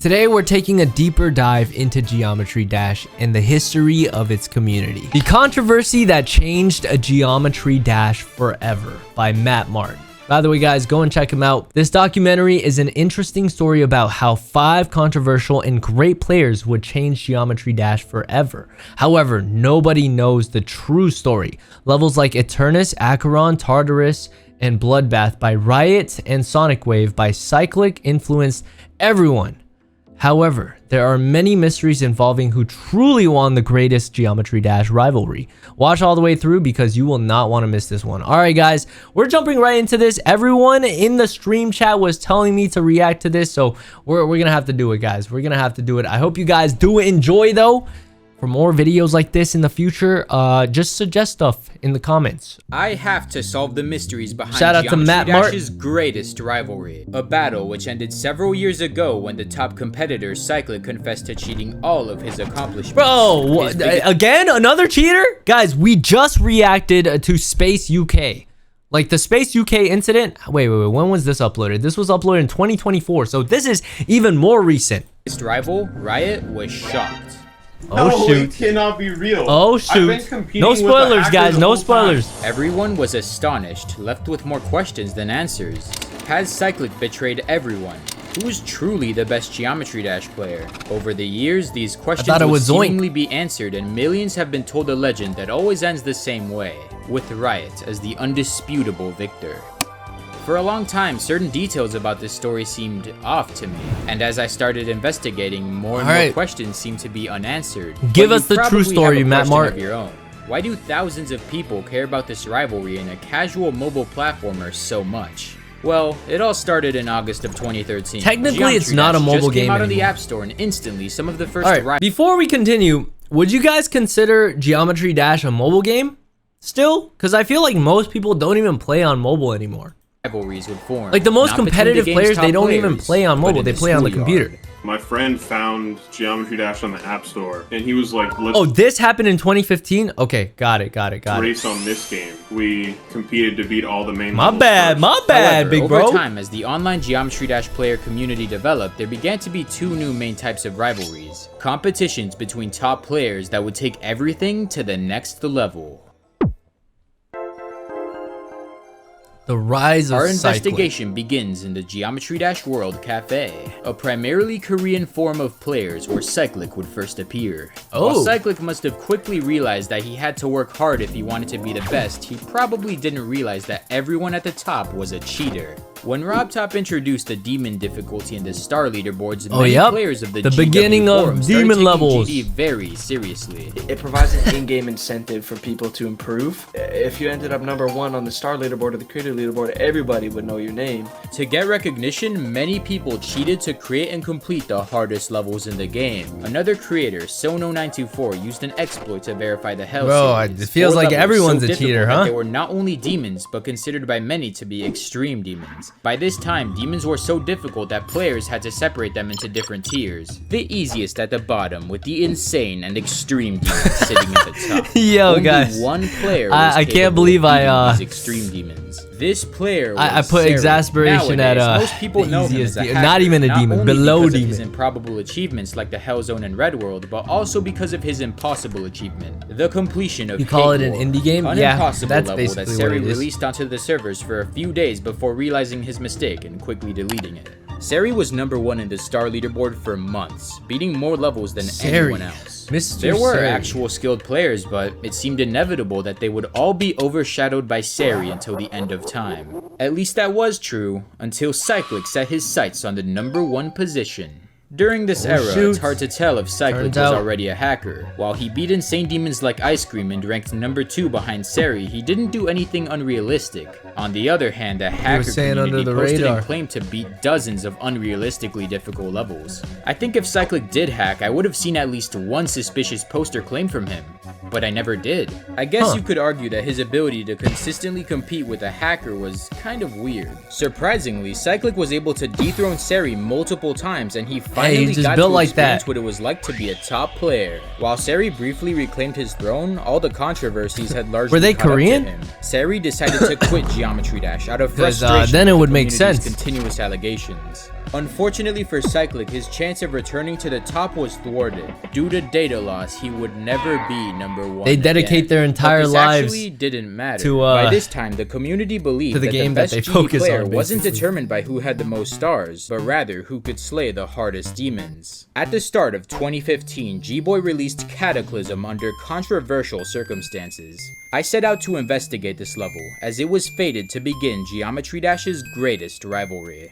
Today we're taking a deeper dive into Geometry Dash and the history of its community. The controversy that changed a Geometry Dash forever by Matt Martin. By the way, guys, go and check him out. This documentary is an interesting story about how 5 controversial and great players would change Geometry Dash forever. However, nobody knows the true story. Levels like Eternus, Acheron, Tartarus, and Bloodbath by Riot and Sonic Wave by Cyclic influenced everyone. However, there are many mysteries involving who truly won the greatest Geometry Dash rivalry. Watch all the way through because you will not want to miss this one. Alright guys, we're jumping right into this. Everyone in the stream chat was telling me to react to this, so we're gonna have to do it, guys. We're gonna have to do it. I hope you guys do enjoy though. For more videos like this in the future, just suggest stuff in the comments. I have to solve the mysteries behind Shout out to Geometry Matt Dash's greatest rivalry. A battle which ended several years ago when the top competitor Cyclic confessed to cheating all of his accomplishments. Bro, what, again? Another cheater? Guys, we just reacted to Space UK. Like the Space UK incident. Wait, when was this uploaded? This was uploaded in 2024, so this is even more recent. His rival, Riot, was shocked. Oh no, shoot. it cannot be real. Oh shoot. No spoilers, guys. No spoilers. Everyone was astonished, left with more questions than answers. Has Cyclic betrayed everyone? Who is truly the best Geometry Dash player? Over the years, these questions will seemingly be answered, and millions have been told a legend that always ends the same way, with Riot as the undisputable victor. For a long time, certain details about this story seemed off to me, and as I started investigating, more and more questions seemed to be unanswered. Give us the true story, Matt Martin. Your own. Why do thousands of people care about this rivalry in a casual mobile platformer so much? Well, it all started in August of 2013. Technically, it's not a mobile game came out on the anymore. App Store, and instantly, some of the first. Before we continue, would you guys consider Geometry Dash a mobile game? Still? Because I feel like most people don't even play on mobile anymore. Rivalries would form. Like the most competitive players, they don't even play on mobile, they play on the computer. My friend found Geometry Dash on the App Store, and he was like, oh, this happened in 2015? Okay, got it. Race on this game. We competed to beat all the main My bad, However, big bro. Over time, as the online Geometry Dash player community developed, there began to be 2 new main types of rivalries. Competitions between top players that would take everything to the next level. The rise of Our Cyclic. investigation begins in the Geometry Dash World Cafe, a primarily Korean form of players where Cyclic would first appear. While Cyclic must have quickly realized that he had to work hard if he wanted to be the best, he probably didn't realize that everyone at the top was a cheater. When RobTop introduced the demon difficulty in the star leaderboards, many players of the beginning of demon levels GD very seriously. It provides an in-game incentive for people to improve. If you ended up #1 on the star leaderboard or the creator leaderboard, everybody would know your name. To get recognition, many people cheated to create and complete the hardest levels in the game. Another creator, Sono924, used an exploit to verify the Hell series. It feels like everyone's a cheater, huh? They were not only demons, but considered by many to be extreme demons. By this time, demons were so difficult that players had to separate them into different tiers. The easiest at the bottom, with the insane and extreme demons sitting at the top. Yo, guys, only one player was I can't believe these extreme demons. This player was I put exasperation Nowadays, at most people know him as a hacker, not even a demon, below because demon. Of his improbable achievements like the Hell Zone and Red World, but also because of his impossible achievement, the completion of You call it an indie game? an Yeah, impossible that's level basically that what Seri it is. released onto the servers for a few days before realizing his mistake and quickly deleting it. Seri was #1 in the star leaderboard for months, beating more levels than anyone else. There were actual skilled players, but it seemed inevitable that they would all be overshadowed by Seri until the end of time. At least that was true, until Cyclic set his sights on the #1 position. During this era, it's hard to tell if Cyclic was already a hacker. While he beat insane demons like Ice Cream and ranked #2 behind Seri, he didn't do anything unrealistic. On the other hand, a hacker community posted and claimed to beat dozens of unrealistically difficult levels. I think if Cyclic did hack, I would have seen at least one suspicious poster claim from him. But I never did. I guess you could argue that his ability to consistently compete with a hacker was kind of weird. Surprisingly, Cyclic was able to dethrone Seri multiple times, and he finally got to experience what it was like to be a top player. While Seri briefly reclaimed his throne, all the controversies had largely caught up to him. Seri decided to quit Geometry Dash out of frustration then it would make sense. Continuous allegations. Unfortunately for Cyclic, his chance of returning to the top was thwarted. Due to data loss, he would never be number 1 They dedicate again. their entire But this lives actually didn't matter. to, by this time, the community believed to the that game the that best they GD focus player on, wasn't basically. determined by who had the most stars, but rather who could slay the hardest demons. At the start of 2015, G-Boy released Cataclysm under controversial circumstances. I set out to investigate this level, as it was fated to begin Geometry Dash's greatest rivalry.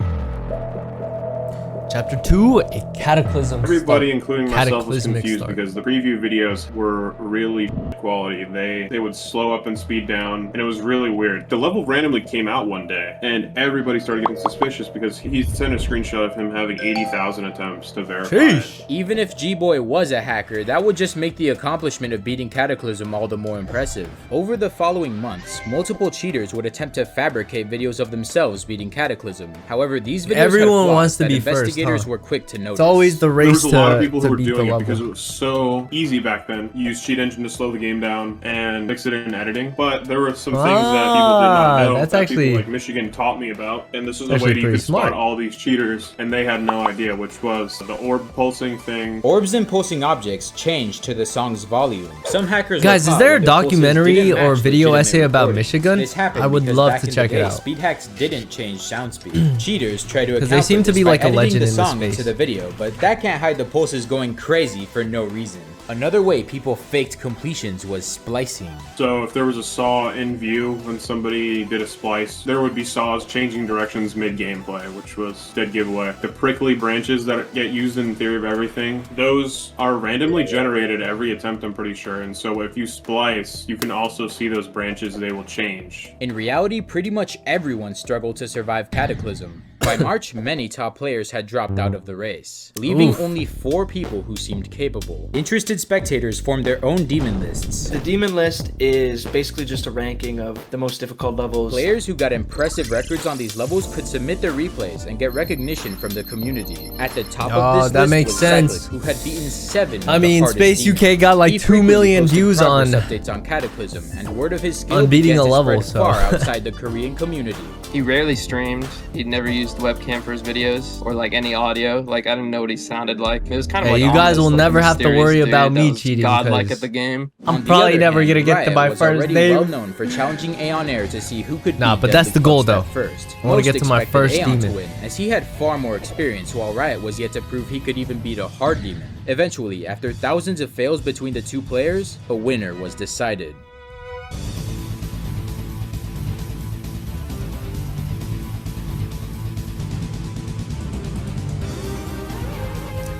Chapter 2, a cataclysm. Everybody, including myself, was Cataclysmic confused start. because the preview videos were really quality. They would slow up and speed down, and it was really weird. The level randomly came out one day, and everybody started getting suspicious because he sent a screenshot of him having 80,000 attempts to verify it. Even if G-Boy was a hacker, that would just make the accomplishment of beating Cataclysm all the more impressive. Over the following months, multiple cheaters would attempt to fabricate videos of themselves beating Cataclysm. However, these videos Everyone had flaws wants to that be first, investigators huh? were quick to notice. It's always the There race was a lot of to, people who were beat the doing it level. because it was so easy back then. You use Cheat Engine to slow the game down and fix it in editing. But there were some things that people did not know. That's that actually people like Michigan taught me about. And this is the actually way that you pretty could spot smart. all these cheaters, and they had no idea, which was the orb pulsing thing. Orbs and pulsing objects changed to the song's volume. Some hackers Guys, were is there a caught when the pulses documentary didn't or match video legitimate essay about recordings. Michigan? This happened I would because love back to in the check it day, out. Speed hacks didn't change sound speed. Cheaters try to account they seem for to this be by like a editing legend the in this song space. into the video, but that can't hide the pulses going crazy for no reason. Another way people faked completions was splicing. So if there was a saw in view when somebody did a splice, there would be saws changing directions mid-gameplay, which was dead giveaway. The prickly branches that get used in Theory of Everything, those are randomly generated every attempt, I'm pretty sure. And so if you splice, you can also see those branches, they will change. In reality, pretty much everyone struggled to survive Cataclysm. By March, many top players had dropped out of the race, leaving only 4 people who seemed capable. Interested spectators formed their own demon lists. The demon list is basically just a ranking of the most difficult levels. Players who got impressive records on these levels could submit their replays and get recognition from the community. At the top of this that list makes was sense. Cyclic, who had beaten 7 I of the mean, hardest Space demons. UK got like He 2 frequently million posted views progress on updates on Cataclysm, and word of his skill on beating began a to level, spread so. far outside the Korean community. He rarely streamed. He'd never used webcam for his videos or like any audio. Like I didn't know what he sounded like. It was kind of Yeah, like you guys ominous, will like, never have to mysterious worry dude about that me was cheating, godlike because at the game. I'm On the probably other never hand, gonna get to Riot my was first already name. well known for challenging Aeon Air to see who could Nah, beat but that's Deadly the goal, Close though. at first. I wanna Most get to my expected first Aeon to demon. win, as he had far more experience, while Riot was yet to prove he could even beat a hard demon. Eventually, after thousands of fails between the two players, a winner was decided.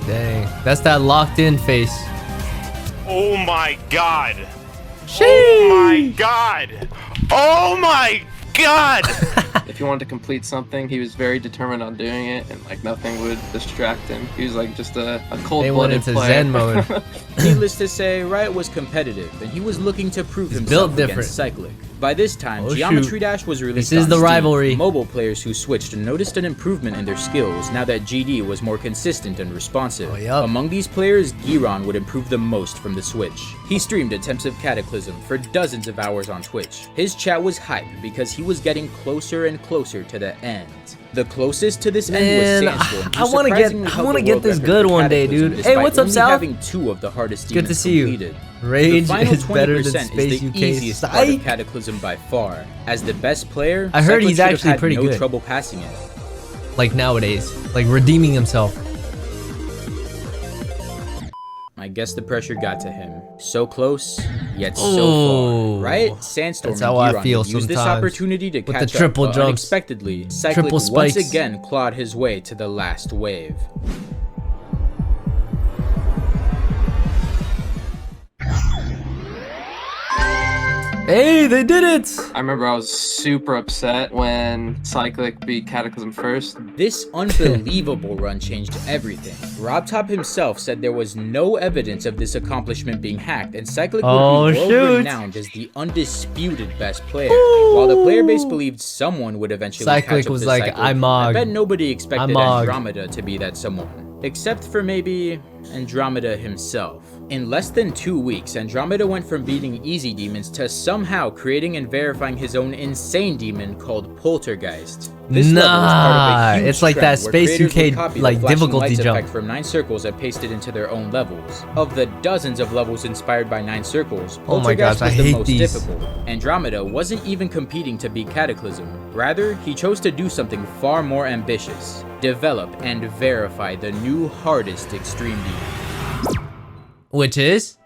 Dang, that's that locked in face. Oh my god! Oh my god! Oh my god! If he wanted to complete something, he was very determined on doing it, and like nothing would distract him. He was like just a They went cold-blooded into player. Zen mode. Needless to say, Riot was competitive, and he was looking to prove He's himself built different. against Cyclic. By this time, Oh, Geometry shoot. Dash was released This is on the Steam. rivalry. Mobile players who switched noticed an improvement in their skills now that GD was more consistent and responsive. Oh, yup. Among these players, Giron would improve the most from the Switch. He streamed attempts of Cataclysm for dozens of hours on Twitch. His chat was hype because he was getting closer and closer to the end. The closest to this end Man, was Sandstorm. who I wanna get- surprisingly I held wanna the get world this record good for one day, Cataclysm dude. Hey, despite what's up, only Sal? having 2 of the hardest Good demons to see you. completed. Rage The final is better than 20% Space is the UK. easiest part of Psych. Cataclysm by far. As the best player, I heard Cyclic he's should have actually had pretty no good. trouble passing it. Like nowadays, like redeeming himself. I guess the pressure got to him. So close, yet so Oh, far. Right? Sandstorm that's and how I Giron feel would use this sometimes. opportunity to With the catch triple up, but jumps. unexpectedly, Cyclic Triple once spikes. again clawed his way to the last wave. Hey, they did it! I remember I was super upset when Cyclic beat Cataclysm first. This unbelievable run changed everything. RobTop himself said there was no evidence of this accomplishment being hacked, and Cyclic Oh, would be shoot. world-renowned as the undisputed best player. While the player base believed someone would eventually Cyclic catch up was to like, Cyclic, "I'm Mog. I bet nobody expected I'm Mog." Andromeda to be that someone. Except for maybe Andromeda himself. In less than 2 weeks, Andromeda went from beating easy demons to somehow creating and verifying his own insane demon called Poltergeist. This level was part of a huge it's like trend that where Space creators would UK copy like the flashing difficulty lights jump effect from 9 Circles and paste it into their own levels. Of the dozens of levels inspired by 9 Circles, Oh my gosh, Poltergeist I was the hate most these. difficult. Andromeda wasn't even competing to beat Cataclysm. Rather, he chose to do something far more ambitious. Develop and verify the new hardest extreme demon. Which is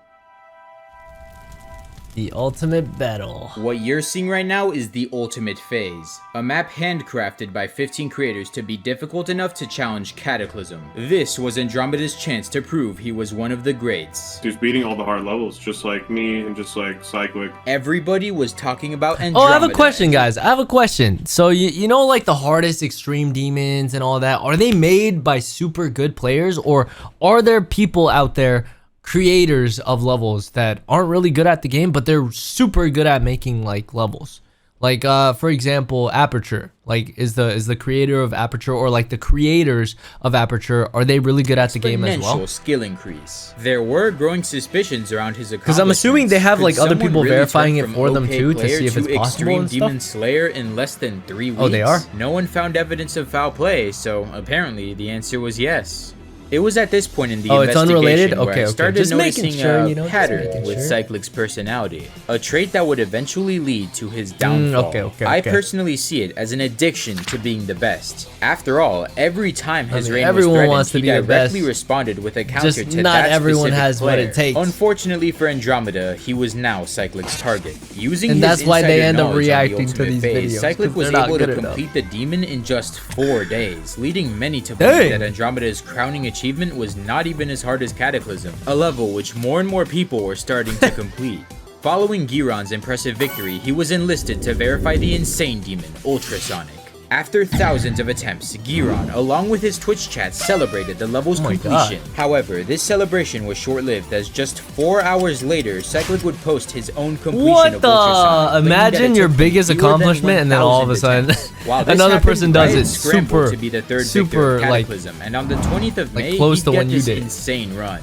the ultimate battle. What you're seeing right now is the ultimate phase, a map handcrafted by 15 creators to be difficult enough to challenge Cataclysm. This was Andromeda's chance to prove he was one of the greats. He's beating all the hard levels, just like me and just like Cyclic. Everybody was talking about Andromeda. Oh, I have a question, guys. I have a question. So you know, like the hardest extreme demons and all that, are they made by super good players, or are there people out there, creators of levels, that aren't really good at the game, but they're super good at making like levels? Like for example, Aperture. Like is the creator of Aperture, or like the creators of Aperture, are they really good at the game as well? Exponential skill increase. There were growing suspicions around his accomplishments. Because I'm assuming they have Could like other someone people really verifying turn it from for them OK too, to player see if it's to possible Extreme and Demon stuff. Slayer in less than 3 weeks? Oh, they are? No one found evidence of foul play, so apparently the answer was yes. It was at this point in the Oh, it's investigation unrelated? where Okay, I okay. started Just making noticing sure, a you know, just pattern making with sure. Cyclic's personality, a trait that would eventually lead to his downfall. okay. I personally see it as an addiction to being the best. After all, every time his reign was everyone threatened, wants to he be the directly best. responded with a counter Just to not that everyone specific has what it player. takes. Unfortunately for Andromeda, he was now Cyclic's target. Using And his that's why they insider end up knowledge on the reacting to ultimate these phase, videos, Cyclic 'cause was they're not able to good enough. complete the demon in just 4 days, leading many to believe Dang. that Andromeda's crowning achievement was not even as hard as Cataclysm, a level which more and more people were starting to complete. Following Giron's impressive victory, he was enlisted to verify the insane demon, Ultrasonic. After thousands of attempts, Giron, along with his Twitch chat, celebrated the level's my completion. However, this celebration was short-lived, as just 4 hours later, Cyclic would post his own completion What of the? Ultrasonic, claiming that Imagine it your took biggest fewer than accomplishment, and then all of a 1,000 sudden, attempts. While this another happened, person does Riot it scrambled super, to be the third victor super of like Cataclysm, and on the 20th of May, close he'd to get when you this did. insane run.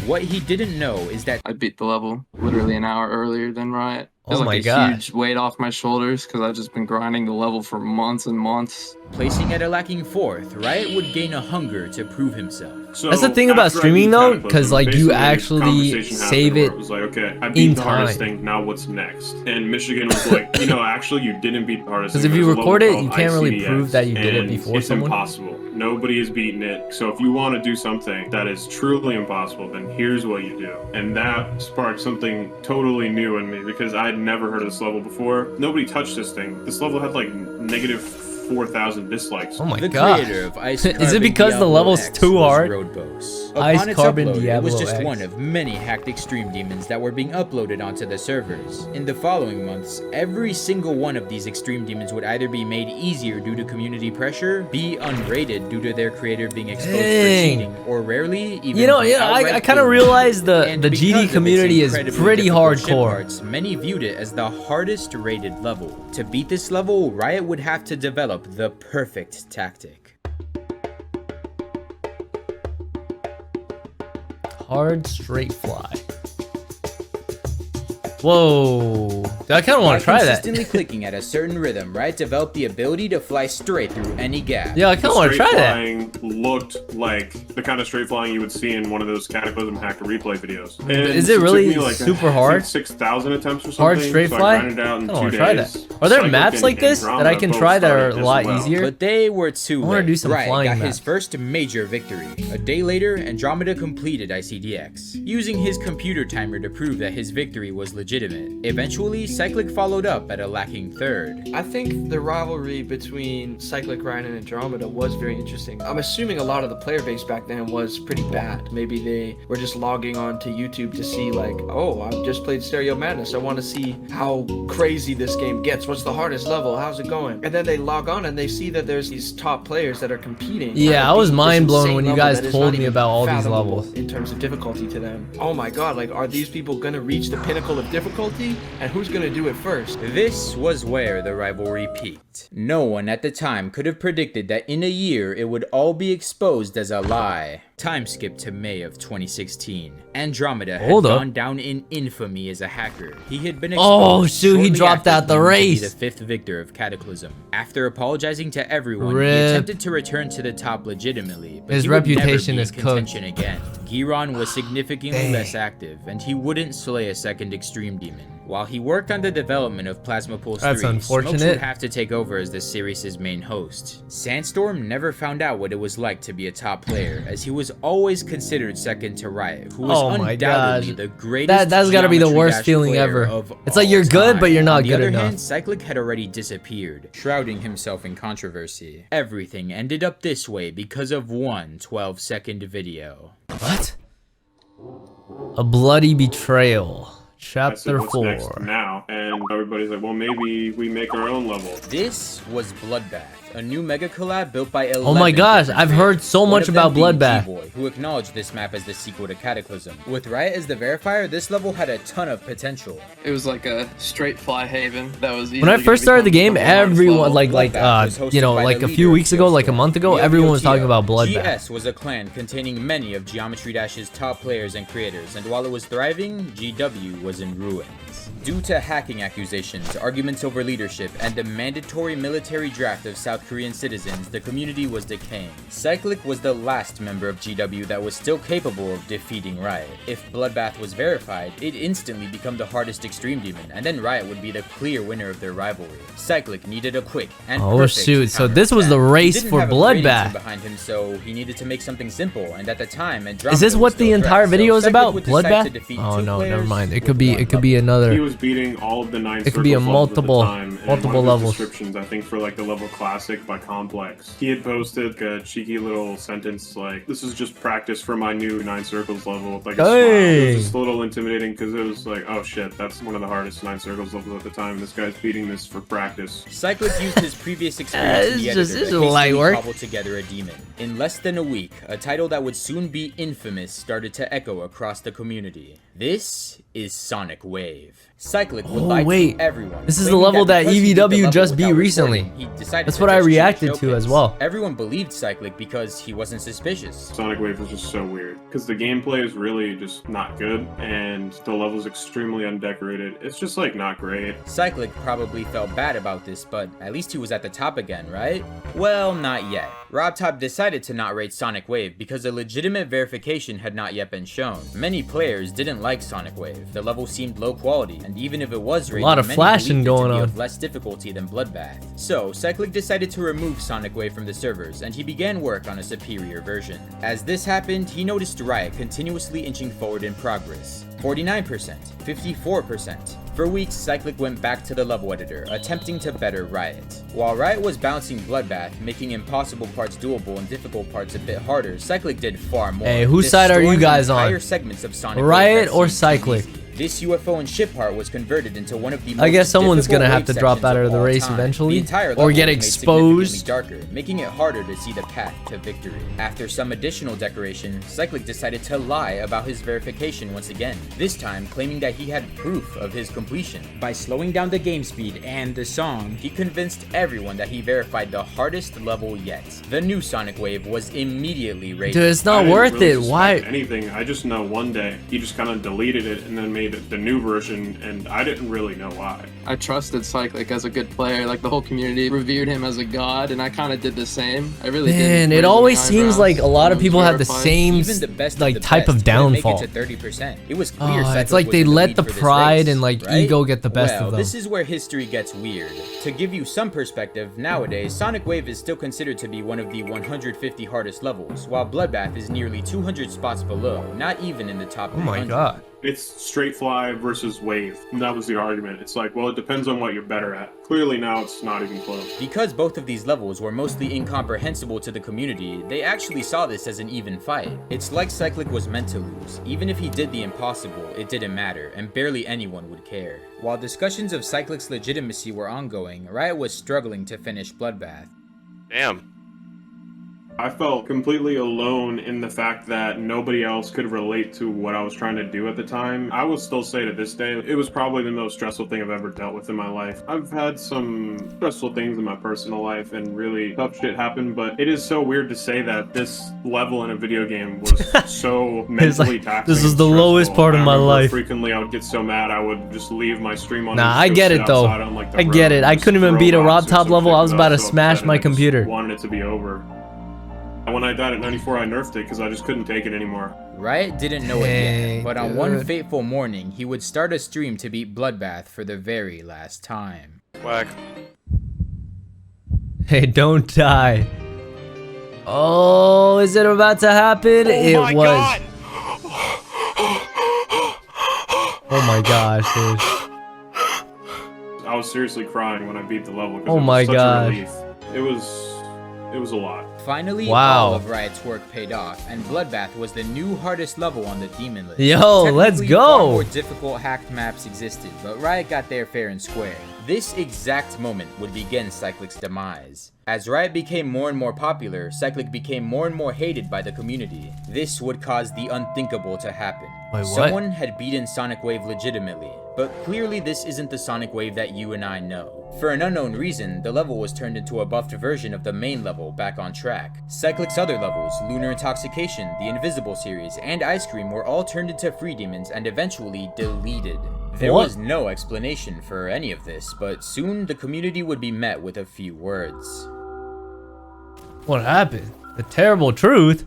What he didn't know is that I beat the level literally an hour earlier than Riot. Oh There's my like a gosh. huge weight off my shoulders because I've just been grinding the level for months and months. placing at a lacking 4th, Riot would gain a hunger to prove himself. So That's the thing about after I streaming, beat though, Cataclysm, 'cause, like, you basically, actually conversation happened save where it It was like, okay, I beat in the hardest time. thing. Now what's next? And Michigan was like, actually, you didn't beat the hardest. 'Cause thing. if you There's a record level it, you called can't really ICDX, prove that you did it and before it's someone. impossible. Nobody has beaten it. So if you want to do something that is truly impossible, then here's what you do. And that sparked something totally new in me because I had never heard of this level before. Nobody touched this thing. This level had like negative 4,000 dislikes. oh my The god. creator of Ice Is it Carbon because the Diablo level's X too was hard? Roadboss. Ice Upon its Carbon upload, it was Diablo just X. one of many hacked extreme demons that were being uploaded onto the servers. In the following months, every single one of these extreme demons would either be made easier due to community pressure, be unrated due to their creator being exposed for Dang. cheating, or rarely even You know, be I outright kind of killed. realized the And GD because of its community is incredibly pretty difficult ship hardcore. parts, many viewed it as the hardest rated level. To beat this level, Riot would have to develop the perfect tactic. Hard straight fly. Whoa. I kind of want to try that. Consistently clicking at a certain rhythm, Riot developed the ability to fly straight through any gap. Yeah, I kind of want to Straight try that. flying looked like the kind of straight flying you would see in one of those Cataclysm hacker replay videos. And Is it took really me, like, super I think hard? 6,000 attempts or something. Hard straight so fly? I grinded it out in I 2 want days. to try that. Are there Cyclic maps and like this that I Andromeda can both try that are started a just lot well. easier? But they were too I wanna late. do some Riot flying got map. his first major victory. A day later, Andromeda completed ICDX, using his computer timer to prove that his victory was legitimate. Eventually, Cyclic followed up at a lacking third. I think the rivalry between Cyclic, Ryan, and Andromeda was very interesting. I'm assuming a lot of the player base back then was pretty bad. Maybe they were just logging on to YouTube to see like, oh, I've just played Stereo Madness. I want to see how crazy this game gets. What's the hardest level? How's it going? And then they log on and they see that there's these top players that are competing. Yeah, I was mind blown when you guys told me about all these fathomable levels. in terms of difficulty to them. Oh my god, like, are these people gonna reach the pinnacle of difficulty? And who's gonna do it first? This was where the rivalry peaked. No one at the time could have predicted that in a year it would all be exposed as a lie. Time skip to May of 2016. Andromeda had gone down in infamy as a hacker. He had been exposed. Oh shoot, he dropped out the race. To be the fifth victor of Cataclysm. After apologizing to everyone, he attempted to return to the top legitimately, but his reputation is cooked again. Giron was significantly less active, and he wouldn't slay a second Extreme Demon. While he worked on the development of Plasma Pulse 3, Smokes would have to take over as the series' main host. Sandstorm never found out what it was like to be a top player, as he was always considered second to Riot, who was undoubtedly the greatest. That's gotta be the worst feeling ever. It's like you're good, but you're not good enough. On the other hand, Cyclic had already disappeared, shrouding himself in controversy. Everything ended up this way because of one 12-second video. What? A bloody betrayal. Chapter 4. Next now, and everybody's like, well, maybe we make our own level. This was Bloodbath, a new mega collab built by 11. Oh my gosh, I've heard so much about Bloodbath. G-Boy, who acknowledged this map as the sequel to Cataclysm. With Riot as the verifier, this level had a ton of potential. It was like a straight fly haven that was. When I first started the game, everyone you know, like a few weeks ago, like a month ago, everyone was talking about Bloodbath. GS was a clan containing many of Geometry Dash's top players and creators, and while it was thriving, GW was in ruins. Due to hacking accusations, arguments over leadership, and the mandatory military draft of South Korean citizens, the community was decaying. Cyclic was the last member of GW that was still capable of defeating Riot. If Bloodbath was verified, it'd instantly become the hardest Extreme Demon, and then Riot would be the clear winner of their rivalry. Cyclic needed a quick and perfect shoot, so this was the race for Bloodbath. Behind him, so he needed to make something simple, and at the time, Andromeda is this what the entire video is about? Bloodbath? Oh no, never mind. It could be another. He was beating all of the 9 it could be a multiple levels. Descriptions, I think, for like the level classic by Complex. He had posted a cheeky little sentence like, "This is just practice for my new 9 circles level." Like a smile. It was just a little intimidating because it was like, oh shit, that's one of the hardest 9 circles levels at the time. This guy's beating this for practice. Cyclic used his previous experience in the editor to hastily cobble together a demon. In less than a week, a title that would soon be infamous started to echo across the community. This is Sonic Wave. Cyclic would lie to everyone. This is the level that EVW just beat recently. That's what I reacted to as well. Everyone believed Cyclic because he wasn't suspicious. Sonic Wave was just so weird because the gameplay is really just not good and the level's extremely undecorated. It's just like not great. Cyclic probably felt bad about this, but at least he was at the top again, right? Well, not yet. RobTop decided to not rate Sonic Wave because a legitimate verification had not yet been shown. Many players didn't like Sonic Wave. The level seemed low quality, and even if it was rated, a lot of flashing going on, of less difficulty than Bloodbath. So Cyclic decided to remove Sonic Wave from the servers, and he began work on a superior version. As this happened, he noticed Riot continuously inching forward in progress. 49%, 54%. For weeks, Cyclic went back to the level editor, attempting to better Riot. While Riot was balancing Bloodbath, making impossible parts doable and difficult parts a bit harder, Cyclic did far more. Hey, whose side are you guys on? Segments of Sonic Riot or Cyclic? This UFO and ship part was converted into one of the most I guess someone's gonna have to drop out of the race eventually, or get exposed, darker, making it harder to see the path to victory. After some additional decoration, Cyclic decided to lie about his verification once again, this time claiming that he had proof of his completion. By slowing down the game speed and the song, he convinced everyone that he verified the hardest level yet. The new Sonic Wave was immediately rated. Dude, it's not worth it. Why? Anything. I just know one day he just kind of deleted it and then made the new version, and I didn't really know why. I trusted Cyclic as a good player. Like, the whole community revered him as a god, and I kind of did the same. I really did. Man, it always seems like a lot of people have the same type of downfall. It was clear it's like they let the pride and like ego get the best of them. This is where history gets weird. To give you some perspective, nowadays Sonic Wave is still considered to be one of the 150 hardest levels, while Bloodbath is nearly 200 spots below, not even in the top 100. Oh my god. It's straight fly versus wave. And that was the argument. It's like, well, it depends on what you're better at. Clearly now it's not even close. Because both of these levels were mostly incomprehensible to the community, they actually saw this as an even fight. It's like Cyclic was meant to lose. Even if he did the impossible, it didn't matter, and barely anyone would care. While discussions of Cyclic's legitimacy were ongoing, Riot was struggling to finish Bloodbath. Damn. I felt completely alone in the fact that nobody else could relate to what I was trying to do at the time. I will still say to this day, it was probably the most stressful thing I've ever dealt with in my life. I've had some stressful things in my personal life and really tough shit happen, but it is so weird to say that this level in a video game was so mentally taxing. This is the lowest part of my life. Frequently, I would get so mad I would just leave my stream on. Nah, I get it though. I get it. I couldn't even beat a Rob Top level. I was about to smash my computer. Wanted it to be over. When I died at 94, I nerfed it because I just couldn't take it anymore. Riot didn't know it yet, but on one fateful morning, he would start a stream to beat Bloodbath for the very last time. Whack. Hey, don't die. Oh, is it about to happen? It was. God. Oh my gosh, dude. I was seriously crying when I beat the level. Oh my gosh. It was a lot. Finally, wow. all of Riot's work paid off, and Bloodbath was the new hardest level on the demon list. Yo, let's go! Far more difficult hacked maps existed, but Riot got there fair and square. This exact moment would begin Cyclic's demise. As Riot became more and more popular, Cyclic became more and more hated by the community. This would cause the unthinkable to happen. Wait, what? Someone had beaten Sonic Wave legitimately, but clearly this isn't the Sonic Wave that you and I know. For an unknown reason, the level was turned into a buffed version of the main level back on track. Cyclic's other levels, Lunar Intoxication, the Invisible series, and Ice Cream were all turned into free demons and eventually deleted. There was no explanation for any of this, but soon the community would be met with a few words. What happened? The terrible truth?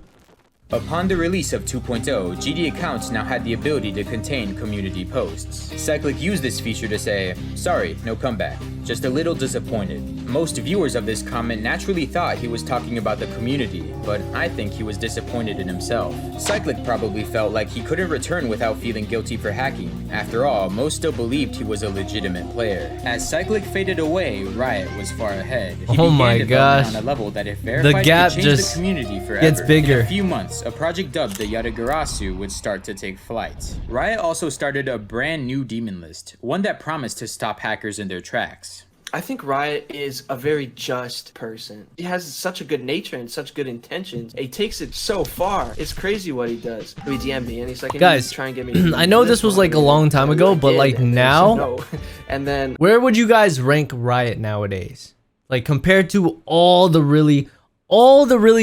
Upon the release of 2.0, GD accounts now had the ability to contain community posts. Cyclic used this feature to say, "Sorry, no comeback. Just a little disappointed." Most viewers of this comment naturally thought he was talking about the community, but I think he was disappointed in himself. Cyclic probably felt like he couldn't return without feeling guilty for hacking. After all, most still believed he was a legitimate player. As Cyclic faded away, Riot was far ahead. He began developing on a level that if verified, the gap could change just the community forever. gets bigger. In a few months, a project dubbed the Yatagarasu would start to take flight. Riot also started a brand new demon list, one that promised to stop hackers in their tracks. I think Riot is a very just person. He has such a good nature and such good intentions. He takes it so far. It's crazy what he does. He DM'd me and he's like, guys, try and get me. I know this was like a long time ago, but like now, no. And then where would you guys rank Riot nowadays? Like compared to all the really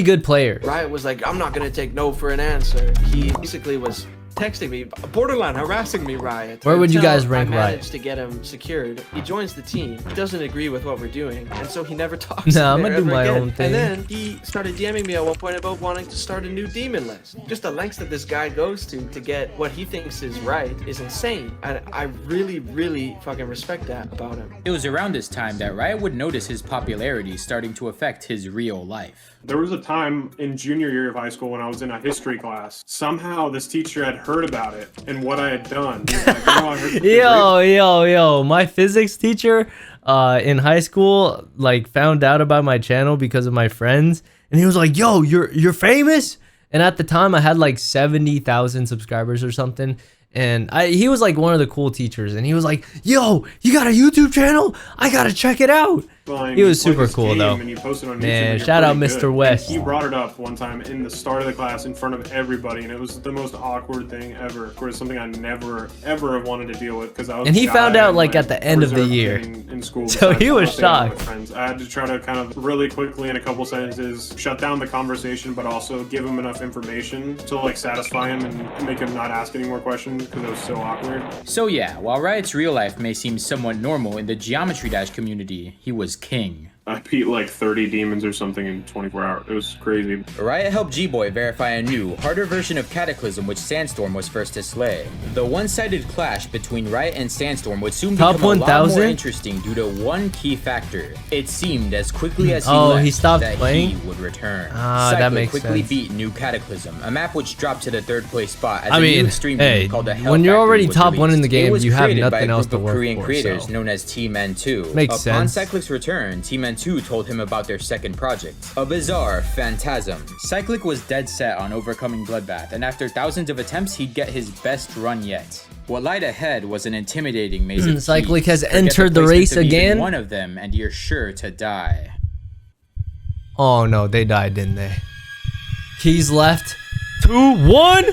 good players. Riot was like, I'm not gonna take no for an answer. He basically was texting me, borderline harassing me, Riot. Where would you guys rank I managed Riot? to get him secured. He joins the team. He doesn't agree with what we're doing, and so he never talks. Nah, I'm gonna do my again. own thing. And then he started DMing me at one point about wanting to start a new demon list. Just the lengths that this guy goes to get what he thinks is right is insane. And I really, really fucking respect that about him. It was around this time that Riot would notice his popularity starting to affect his real life. There was a time in junior year of high school when I was in a history class. Somehow this teacher had heard about it and what I had done. He was like, "Oh, I heard Yo, my physics teacher in high school like found out about my channel because of my friends, and he was like, "Yo, you're famous?" And at the time I had like 70,000 subscribers or something. And he was like one of the cool teachers, and he was like, "Yo, you got a YouTube channel? I gotta check it out." He was super cool though. Man, shout out Mr. West. He brought it up one time in the start of the class in front of everybody, and it was the most awkward thing ever. Of course, something I never ever have wanted to deal with because I was. And he found out like at the end of the year in school. So he was shocked. I had to try to kind of really quickly in a couple sentences shut down the conversation, but also give him enough information to like satisfy him and make him not ask any more questions because it was so awkward. So yeah, while Riot's real life may seem somewhat normal in the Geometry Dash community, he was king. I beat like 30 demons or something in 24 hours. It was crazy. Riot helped G-Boy verify a new, harder version of Cataclysm which Sandstorm was first to slay. The one-sided clash between Riot and Sandstorm would soon Top become a lot 1000? more interesting due to one key factor. It seemed as quickly as he Oh, left he stopped that playing? he would return. Ah, that makes quickly sense. beat New Cataclysm, a map which dropped to the 3rd place spot as I a mean, new extreme hey, game called the Hell when you're Factory already was top 1 in the released. game, It was you have created by nothing a else group to of work Korean for, creators so. known as Team N2. Makes Upon sense. Cyclic's return, Team N2 told him about their second project, a bizarre phantasm. Cyclic was dead set on overcoming Bloodbath, and after thousands of attempts, he'd get his best run yet. What lied ahead was an intimidating maze of Cyclic keys. has Forget entered the placements race of even again? one of them, and you're sure to die. Oh no, they died, didn't they? Keys left. 2, 1.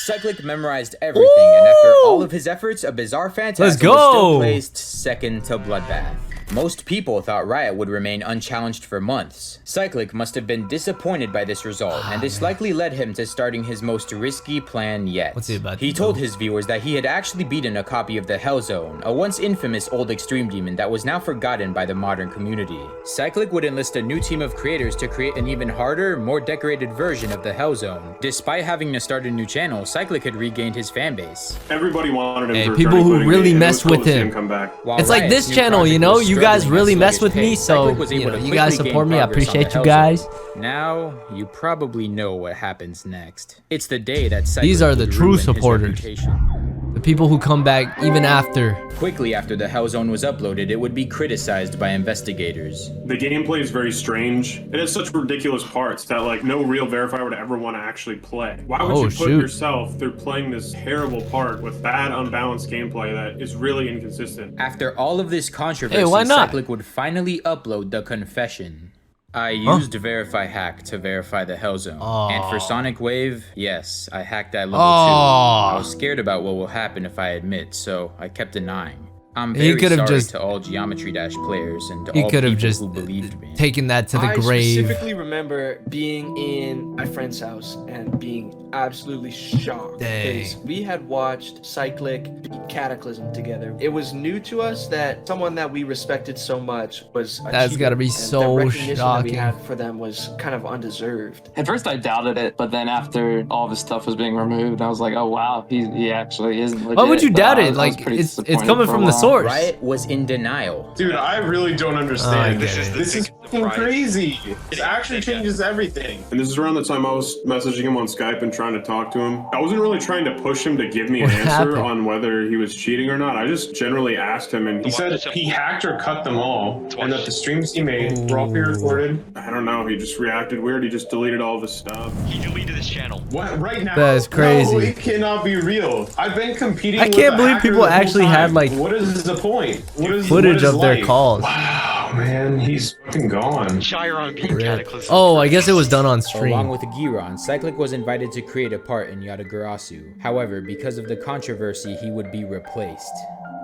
Cyclic memorized everything, and after all of his efforts, a bizarre phantasm Let's was still go! placed second to Bloodbath. Most people thought Riot would remain unchallenged for months. Cyclic must have been disappointed by this result, and this likely led him to starting his most risky plan yet. What's he about to He do? told his viewers that he had actually beaten a copy of the Hell Zone, a once infamous old extreme demon that was now forgotten by the modern community. Cyclic would enlist a new team of creators to create an even harder, more decorated version of the Hell Zone. Despite having to start a new channel, Cyclic had regained his fanbase. Everybody wanted him Hey, to return, people who including really me. It mess was cool with to see him. come back. While It's like Riot's this new channel, you project know? was You guys struggling really at mess sluggish with me, pace, so, Cyclic was able to you quickly guys gain support me. I progress on the appreciate you Hell guys. Zone. Now, you probably know what happens next. It's the day that Cyclic These are the would true ruin his supporters. reputation. The people who come back even after. Quickly after the Hell Zone was uploaded, it would be criticized by investigators. The gameplay is very strange. It has such ridiculous parts that like no real verifier would ever want to actually play. Why would Oh, you put shoot. yourself through playing this terrible part with bad, unbalanced gameplay that is really inconsistent? After all of this controversy, Hey, why not? Cyclic would finally upload the confession. I used Verify Hack to verify the Hell Zone. And for Sonic Wave, yes, I hacked at level 2. I was scared about what will happen if I admit, so I kept denying. I'm He very could've sorry just- to all Geometry Dash players and to He all could have people just who believed me. taken that to the I grave. specifically remember being in my friend's house and being absolutely shocked. Dang. Because we had watched Cyclic beat Cataclysm together. It was new to us that someone that we respected so much was a That's cheater, gotta be and so the recognition shocking. that we had for them was kind of undeserved. At first I doubted it, but then after all of his stuff was being removed, I was like, oh wow, he actually is legit. Why would you But doubt I it? was- I was Like, pretty it's disappointed coming for a from the while. source. Riot was in denial. Dude, I really don't understand. get it. This is fucking crazy. It actually changes everything. And this is around the time I was messaging him on Skype and trying to talk to him. I wasn't really trying to push him to give me an What answer happened? on whether he was cheating or not. I just generally asked him, and He said he hacked or cut them all, and that the streams he made were all pre-recorded. I don't know, he just reacted weird. He just deleted all of his stuff. He deleted his channel. What? Right now? That is crazy. No, it cannot be real. I've been competing I with can't a believe hacker people the whole actually had, time. like, What is the point? What footage is of their life? calls. Wow, man, he's fucking gone. Chiron beat Cataclysm. Oh, I guess it was done on Along stream. with Giron, Cyclic was invited to create a part in Yatagarasu. However, because of the controversy, he would be replaced.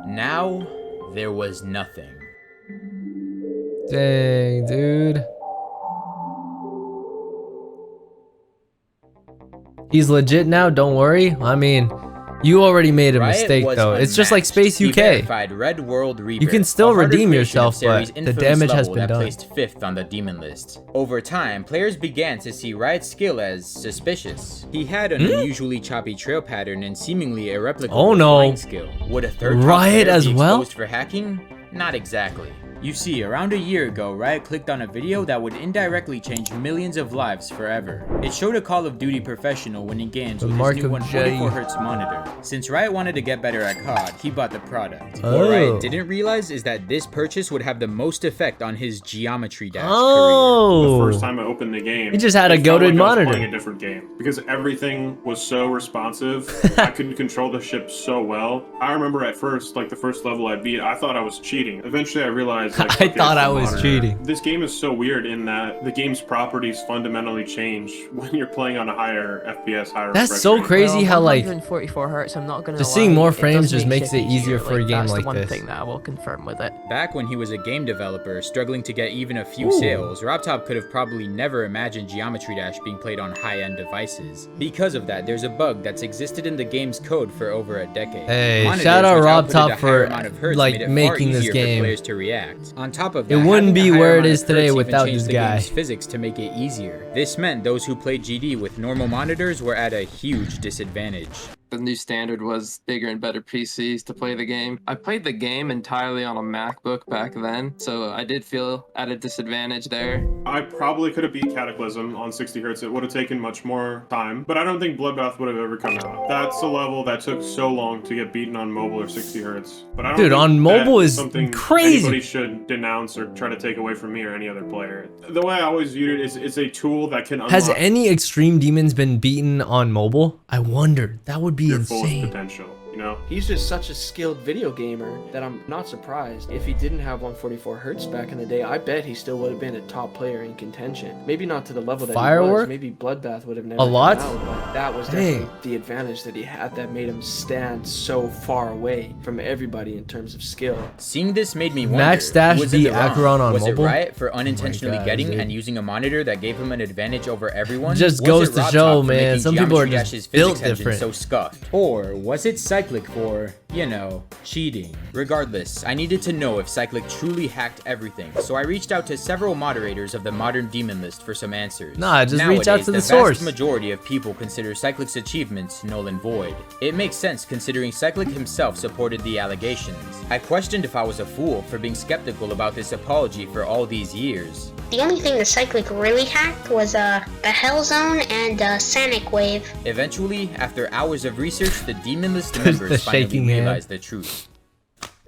Now, there was nothing. Dang, dude. He's legit now, don't worry. I mean, you already made a Riot mistake was though. It's just like unmatched. Space He UK. verified Red World Rebirth, You can still a harder redeem creation yourself, of Series' but the infamous damage has level been that done. placed 5th on the demon list. Over time, players began to see Riot's skill as suspicious. He had an unusually choppy trail pattern and seemingly irreplicable Oh, no. flying skill. Would a third Riot player as be well? exposed for hacking? Not exactly. You see, around a year ago, Riot clicked on a video that would indirectly change millions of lives forever. It showed a Call of Duty professional winning games with mark his new of J. 144Hz monitor. Since Riot wanted to get better at COD, he bought the product. Oh. What Riot didn't realize is that this purchase would have the most effect on his Geometry Dash career. The Oh. first time I opened the game, He just had a it felt goated like I was monitor. playing a different game because everything was so responsive. I could control the ship so well. I remember at first, like the first level I beat, I thought I was cheating. Eventually, I realized like, I okay, thought it's I the was monitor. cheating. This game is so weird in that the game's properties fundamentally change when you're playing on a higher FPS, higher. That's refresh so rate. crazy how like 144 hertz. I'm not gonna just lie, seeing more it does frames just make makes shit it easier for a game that's like the one this. thing that I will confirm with it. Back when he was a game developer, struggling to get even a few sales, RobTop could have probably never imagined Geometry Dash being played on high-end devices. Because of that, there's a bug that's existed in the game's code for over a decade. Hey, Monitors shout out which RobTop outputted a higher for, amount of hertz like, made it far making this easier game. for players to react. it. On top of that, it wouldn't having a be higher where it amount is of today hertz even without changed this the guy. game's physics to make it easier. This meant those who played GD with normal monitors were at a huge disadvantage. The new standard was bigger and better PCs to play the game. I played the game entirely on a MacBook back then, so I did feel at a disadvantage there. I probably could have beat Cataclysm on 60 Hz. It would have taken much more time, but I don't think Bloodbath would have ever come out. That's a level that took so long to get beaten on mobile or 60 Hz. But I don't Dude, think on mobile that is something crazy. anybody should denounce or try to take away from me or any other player. The way I always viewed it is it's a tool that can unlock Has any Extreme Demons been beaten on mobile? I wonder. That would be your fullest insane. potential. You know? He's just such a skilled video gamer that I'm not surprised. If he didn't have 144 hertz back in the day, I bet he still would have been a top player in contention. Maybe not to the level that he Firework? was. Maybe Bloodbath would have never A lot? come out, but that was definitely the advantage that he had that made him stand so far away from everybody in terms of skill. Seeing this made me wonder, Max Dash who was in beat the wrong? Acheron on was mobile? it Riot for unintentionally God, getting dude. and using a monitor that gave him an advantage over everyone? Just Was goes it to Rob show, Top for man, making some people are Geometry just Dash's built physics engine different. so scuffed? Or was it Cyclic for, you know, cheating? Regardless, I needed to know if Cyclic truly hacked everything, so I reached out to several moderators of the modern demon list for some answers. Nah, just reach out Nowadays, to the vast source. majority of people consider Cyclic's achievements null and void. It makes sense considering Cyclic himself supported the allegations. I questioned if I was a fool for being skeptical about this apology for all these years. The only thing the Cyclic really hacked was the Hell Zone and Sonic Wave. Eventually, after hours of research, the demon list The members finally shaking hand. realized the truth.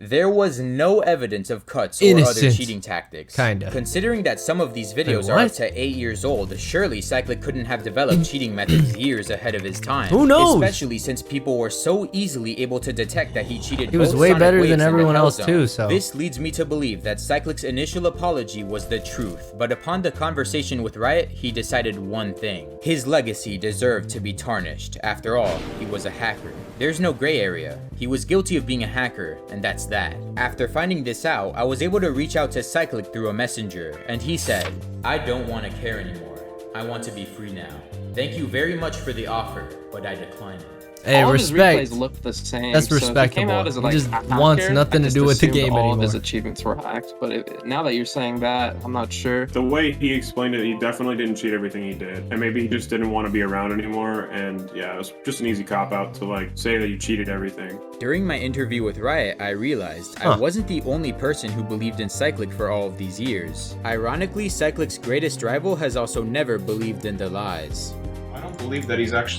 There was no evidence of cuts or other Innocent. cheating tactics. Kinda. Considering that some of these videos Wait, are up what? to 8 years old, surely Cyclic couldn't have developed cheating methods years ahead of his time. Who knows? Especially since people were so easily able to detect that he cheated. He was both way Sonic better Waves than and the everyone Hell else Zone. too, so. This leads me to believe that Cyclic's initial apology was the truth, but upon the conversation with Riot, he decided one thing. His legacy deserved to be tarnished. After all, he was a hacker. There's no gray area. He was guilty of being a hacker, and that's that. After finding this out, I was able to reach out to Cyclic through a messenger, and he said, "I don't want to care anymore. I want to be free now. Thank you very much for the offer, but I decline it." Hey, All of his respect. replays look the same. That's so if he came respectable. out as, He like, just a hacker, wants nothing I to just do with the assumed game all of his anymore. achievements were hacked, but now that you're saying that, I'm not sure. The way he explained it, he definitely didn't cheat everything he did. And maybe he just didn't want to be around anymore. And yeah, it was just an easy cop-out to like say that you cheated everything. During my interview with Riot, I realized I wasn't the only person who believed in Cyclic for all of these years. Ironically, Cyclic's greatest rival has also never believed in the lies. I don't believe that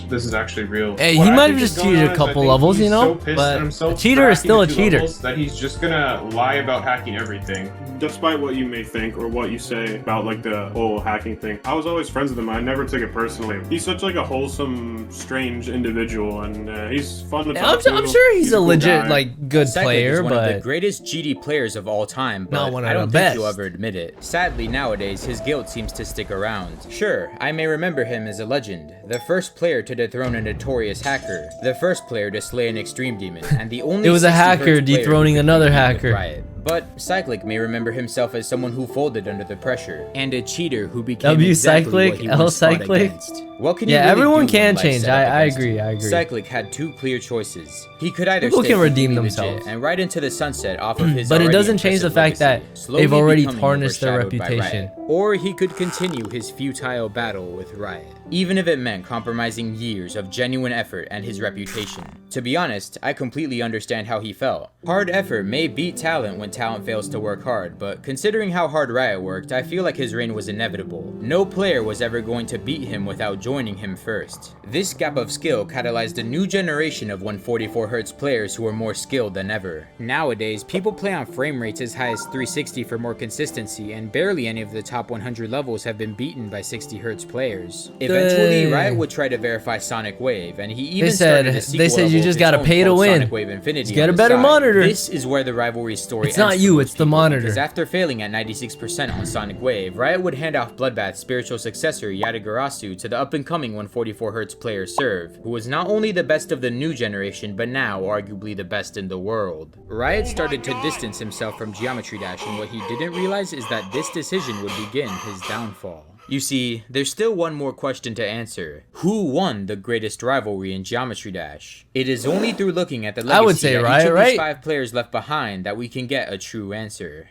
this is actually real. Hey, What he I might think have is just going cheated on a is I couple think levels, he's you know? so pissed But at himself a cheater is for still a hacking the 2 cheater. levels that he's just gonna lie about hacking everything. Despite what you may think or what you say about like the whole hacking thing, I was always friends with him. I never took it personally. He's such like a wholesome, strange individual, and he's fun to talk to. I'm sure he's a cool legit, guy. like, good Cyclic player, is one of the but greatest GD players of all time, but Not one of I don't the think he'll best. ever admit it. Sadly, nowadays, his guilt seems to stick around. Sure, I may remember him as a legend, the first player to dethrone a notorious hacker, the first player to slay an extreme demon, and the only It was a 60 hacker hertz player dethroning who could another compete with hacker. Riot. But Cyclic may remember himself as someone who folded under the pressure, and a cheater who became W exactly Cyclic, what he L once fought Cyclic. against. What can you yeah, really everyone do when can life change. set up I against agree. you? I agree. Cyclic had 2 clear choices. He could either People stay can redeem completely legit themselves. and ride into the sunset off of his But it already doesn't change the impressive fact that legacy, slowly they've already becoming tarnished their overshadowed by reputation. Riot. Or he could continue his futile battle with Riot, even if it meant compromising years of genuine effort and his reputation. To be honest, I completely understand how he felt. Hard effort may beat talent when talent fails to work hard, but considering how hard Riot worked, I feel like his reign was inevitable. No player was ever going to beat him without joining him first. This gap of skill catalyzed a new generation of 144Hz players who are more skilled than ever. Nowadays, people play on frame rates as high as 360 for more consistency, and barely any of the top 100 levels have been beaten by 60Hz players. Eventually, Dang. Riot would try to verify Sonic Wave, and he even They said- started a they sequel said you level of just its gotta own pay to called win. Sonic Wave Infinity Just get on a the better side. monitor. This is where the rivalry story It's not ends you, for most it's the people, monitor. because after failing at 96% on Sonic Wave, Riot would hand off Bloodbath's spiritual successor Yatagarasu to the up-and-coming 144Hz player Serve, who was not only the best of the new generation, but now arguably the best in the world. Riot started to distance himself from Geometry Dash, and what he didn't realize is that this decision would begin his downfall. You see, there's still one more question to answer. Who won the greatest rivalry in Geometry Dash? It is only through looking at the legacy I would say that Riot, each of right? these 5 players left behind that we can get a true answer.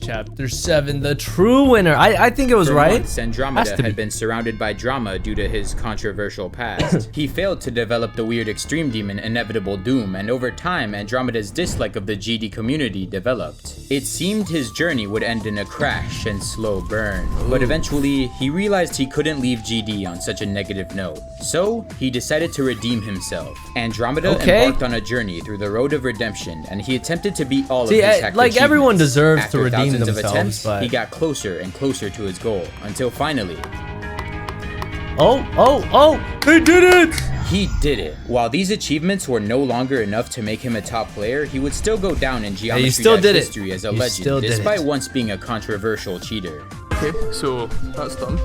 Chapter 7, the true winner. I think it was For right. months, Andromeda had been surrounded by drama due to his controversial past. He failed to develop the weird extreme demon Inevitable Doom, and over time, Andromeda's dislike of the GD community developed. It seemed his journey would end in a crash and slow burn, but eventually, he realized he couldn't leave GD on such a negative note. So, he decided to redeem himself. Andromeda embarked on a journey through the road of redemption, and he attempted to beat all of his hacked like everyone deserves After to redeem thousands of themselves, attempts, but he got closer and closer to his goal, until finally, they did it! he did it. While these achievements were no longer enough to make him a top player, he would still go down in Geometry Dash history as a legend, despite once being a controversial cheater. Okay, so that's done.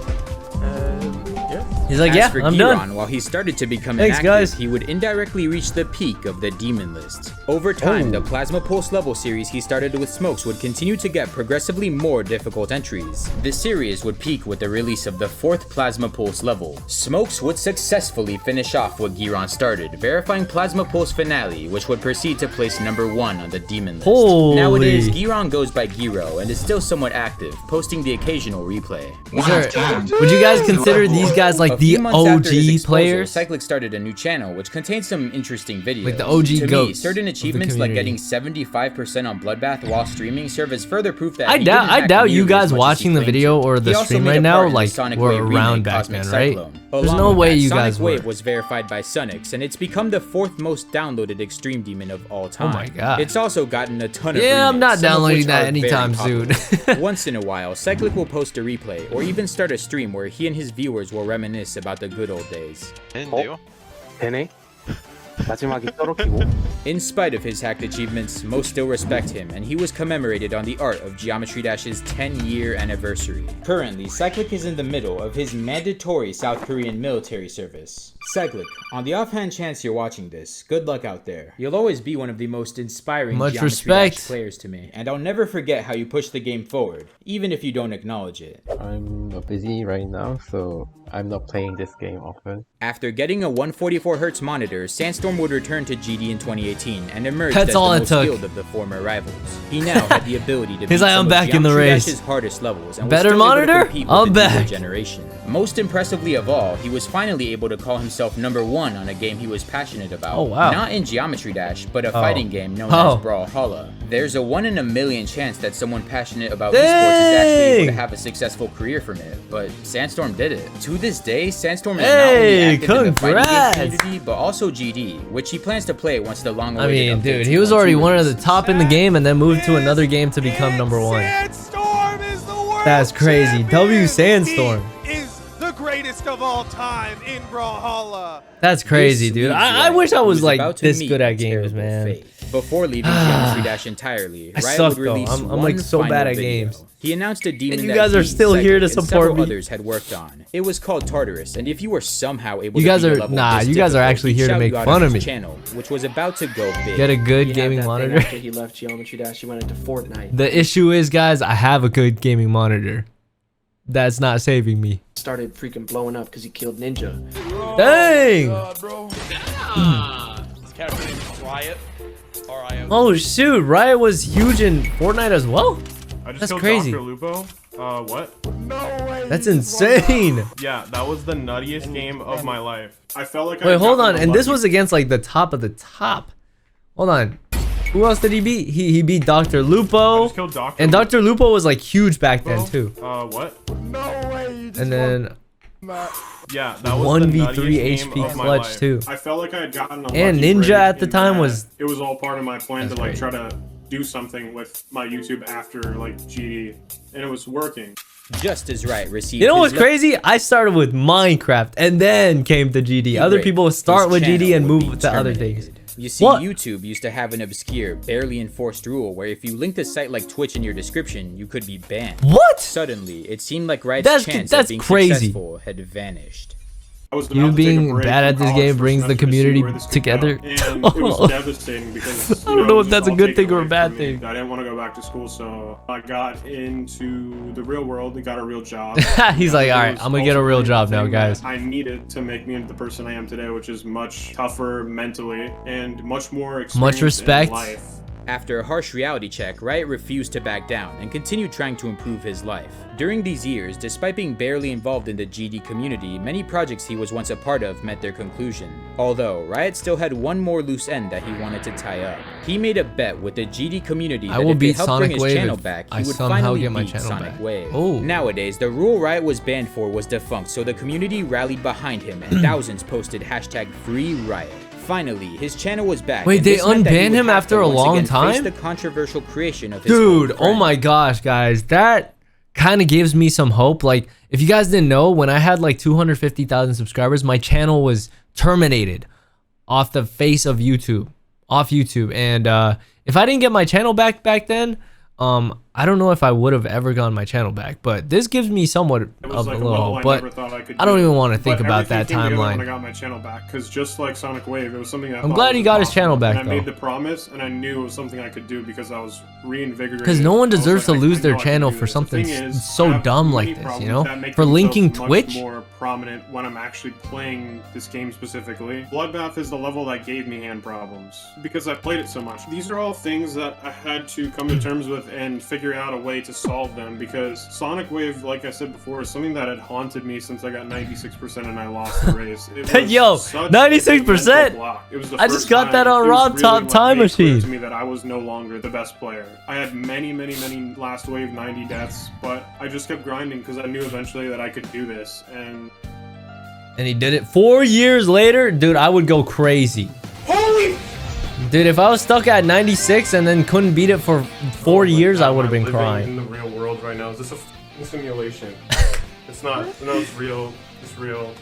Yeah. He's like, As yeah, for I'm Giron, done. while he started to become Thanks, inactive, guys. he would indirectly reach the peak of the demon list. Over time, the Plasma Pulse level series he started with Smokes would continue to get progressively more difficult entries. This series would peak with the release of the 4th Plasma Pulse level. Smokes would successfully finish off what Giron started, verifying Plasma Pulse Finale, which would proceed to place #1 on the demon list. Holy. Nowadays, Giron goes by Giro and is still somewhat active, posting the occasional replay. Would you guys consider these guys like the OG players? Cyclic started a new channel which contains some interesting videos. Like the OG to goats me, certain of the achievements like getting community. 75% on Bloodbath while streaming serve as further proof that I he didn't hack doubt you nearly as guys much as watching he the claimed video to. or the He also stream made right a now part in the like Sonic were Wave around remake, back Cosmic then, right? Cyclone. There's Along no with way that, you Sonic guys Wave were. was verified by Sunix, and it's become the 4th most downloaded extreme demon of all time. Oh my god. It's also gotten a ton of Yeah, I'm remakes, not some of downloading which that are anytime very soon. popular. Once in a while, Cyclic will post a replay or even start a stream where he and his viewers will reminisce about the good old days. In spite of his hacked achievements, most still respect him, and he was commemorated on the Art of Geometry Dash's 10-year anniversary. Currently, Cyclic is in the middle of his mandatory South Korean military service. Cyclic, on the offhand chance you're watching this, good luck out there. You'll always be one of the most inspiring Much Geometry respect. Dash players to me, and I'll never forget how you push the game forward, even if you don't acknowledge it. I'm busy right now, so I'm not playing this game often. After getting a 144Hz monitor, Sandstorm would return to GD in 2018 and emerged That's as all the it most took. skilled of the former rivals. He now had the ability to beat He's like, some I'm of back in the Geometry race. Dash's hardest levels and Better was still able to monitor? compete with I'm the newer back. generation. Most impressively of all, he was finally able to call himself #1 on a game he was passionate about. Oh, wow. Not in Geometry Dash, but a fighting game known Oh. as Brawlhalla. There's a 1 in a million chance that someone passionate about esports is actually able to have a successful career from it, but Sandstorm did it. To this day, Sandstorm is not only active in the fighting game community, but also GD, which he plans to play once the long-awaited I mean, update dude, he was 2.2 already one of the releases. top in the game and then moved to another game to become #1. That's crazy. W Sandstorm. Is the greatest of all time in Brawlhalla. That's crazy, This dude. leaves I Riot, wish I who was about like to this meet good a at games, terrible man. fate. Before leaving Geometry Dash entirely, I Riot suck, would though. release I'm one like so bad final at video. games. He announced a demon And you that guys are he, still here to Cyclic, and support several me. others had worked on. It was called Tartarus, and if you were somehow able You to guys beat a are- level nah, this you guys are difficult, actually he'd here to shout make you out fun on of his me. channel, which was about to go big. Get a good He had gaming that thing monitor. After he left Geometry Dash, he went into Fortnite. The issue is, guys, I have a good gaming monitor. That's not saving me. Started freaking blowing up because he killed Ninja. Dang! This character name is Riot. R-I-O. Oh shoot, Riot was huge in Fortnite as well? I just That's killed crazy. Dr. Lupo. What? That's insane. Yeah, that was the nuttiest game of my life. I felt like Wait, hold on. And this was against like the top of the top. Hold on. Who else did he beat? He beat Dr. Lupo. just killed Dr. And Dr. Lupo was like huge back then too. What? And then Yeah, that was the 1v3 nuttiest HP game of my clutch life. too. I felt like I had gotten a And lucky Ninja break at the in time that was- It was all part of my plan to like That's try to do something with my YouTube after like GD, and it was working. Just as Riot received. You know his what's crazy? I started with Minecraft and then came to GD. Other people start with GD and move to other things. You see, What? YouTube used to have an obscure, barely enforced rule where if you linked a site like Twitch in your description, you could be banned. What? Suddenly, it seemed like Riot's That's- chance that's of being crazy. successful had vanished. I was You about to take a being break bad from at this college game for a brings the semester to see community where this could together. go. And it was devastating because I don't know it if was that's a all good taken thing or a away bad from me. thing. I didn't want to go back to school, so I got into the real world and got a real job. He's like, It all right, was I'm gonna get a real ultimately job the now, thing guys. that I needed to make me into the person I am today, which is much tougher mentally and much more experience Much respect. in life. After a harsh reality check, Riot refused to back down and continued trying to improve his life. During these years, despite being barely involved in the GD community, many projects he was once a part of met their conclusion. Although, Riot still had one more loose end that he wanted to tie up. He made a bet with the GD community that if it helped bring his channel back, he would finally beat Sonic Wave. Nowadays, the rule Riot was banned for was defunct, so the community rallied behind him and thousands posted #FreeRiot. Finally, his channel was back. Wait, they unbanned him after a long time? The controversial creation of his Dude, oh my gosh, guys, that kind of gives me some hope. Like, if you guys didn't know, when I had like 250,000 subscribers, my channel was terminated off the face of YouTube, and if I didn't get my channel back then, I don't know if I would have ever gotten my channel back, but this gives me somewhat of a little hope. But I don't even want to think about that timeline. When I got my channel back, because just like Sonic Wave, it was something I'm glad he got his channel back, though. I made the promise, and I knew it was something I could do because I was reinvigorated. Because no one deserves to lose their channel for something so dumb like this, you know? For linking Twitch. More prominent when I'm actually playing this game specifically. Bloodbath is the level that gave me hand problems because I played it so much. These are all things that I had to come to terms with and figure out a way to solve them, because Sonic Wave, like I said before, is something that had haunted me since I got 96% and I lost the race. Yo, 96%? I just got that on Rob Top Time Machine. To me that I was no longer the best player. I had many last wave 90 deaths, but I just kept grinding because I knew eventually that I could do this, and he did it 4 years later. Dude, I would go crazy. Holy! Dude, if I was stuck at 96 and then couldn't beat it for 4 years, I would have been crying. In the real world right now, is this a simulation? It's not. No, it's real. It's real.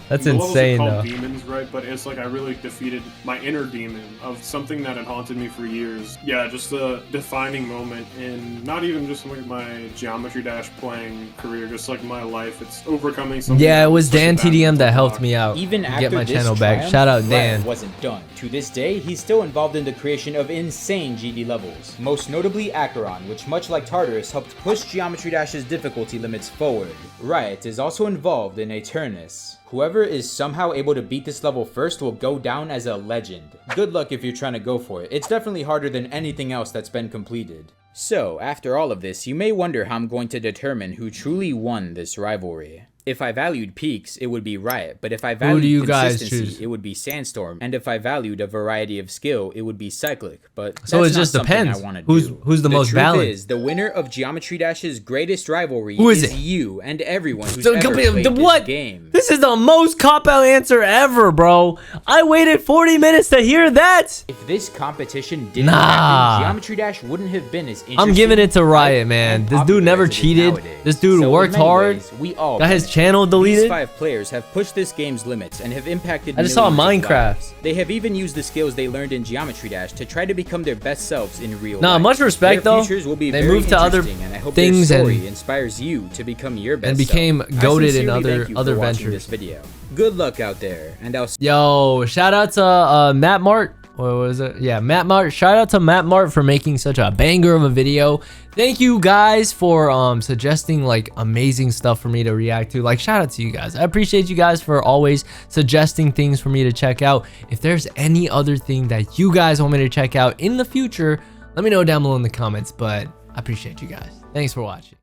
That's insane, though. Demons, right? But it's like I really defeated my inner demon of something that had haunted me for years. Yeah, just a defining moment in not even just like my Geometry Dash playing career, just like my life. It's overcoming something. Yeah, it was Dan TDM that helped me out. Even after get my this channel back. Shout out Dan. Wasn't done. To this day, he's still involved in the creation of insane GD levels. Most notably Acheron, which much like Tartarus helped push Geometry Dash's difficulty limits forward. Riot is also involved in Eternus. Whoever is somehow able to beat this level first will go down as a legend. Good luck if you're trying to go for it. It's definitely harder than anything else that's been completed. So, after all of this, you may wonder how I'm going to determine who truly won this rivalry. If I valued peaks, it would be Riot, but if I valued consistency, it would be Sandstorm, and if I valued a variety of skill, it would be Cyclic. But so it just depends. Who's the most valid? Is the winner of Geometry Dash's greatest rivalry is you and everyone who's ever played this game. This is the most cop-out answer ever, bro. I waited 40 minutes to hear that. If this competition didn't happen, Geometry Dash wouldn't have been as interesting. I'm giving it to Riot, man. This dude never cheated. This dude worked hard. Got his channel deleted. These 5 players have pushed this game's limits and have impacted I just saw Minecraft. They have even used the skills they learned in Geometry Dash to try to become their best selves in real life. Nah, much respect though. They moved to other things and inspires you to become your best and became goated in other ventures. This video. Good luck out there, and I'll Yo, shout out to Matt Mart. What was it? Yeah, Matt Mart. Shout out to Matt Mart for making such a banger of a video. Thank you guys for suggesting like amazing stuff for me to react to. Like, shout out to you guys. I appreciate you guys for always suggesting things for me to check out. If there's any other thing that you guys want me to check out in the future, let me know down below in the comments. But I appreciate you guys. Thanks for watching.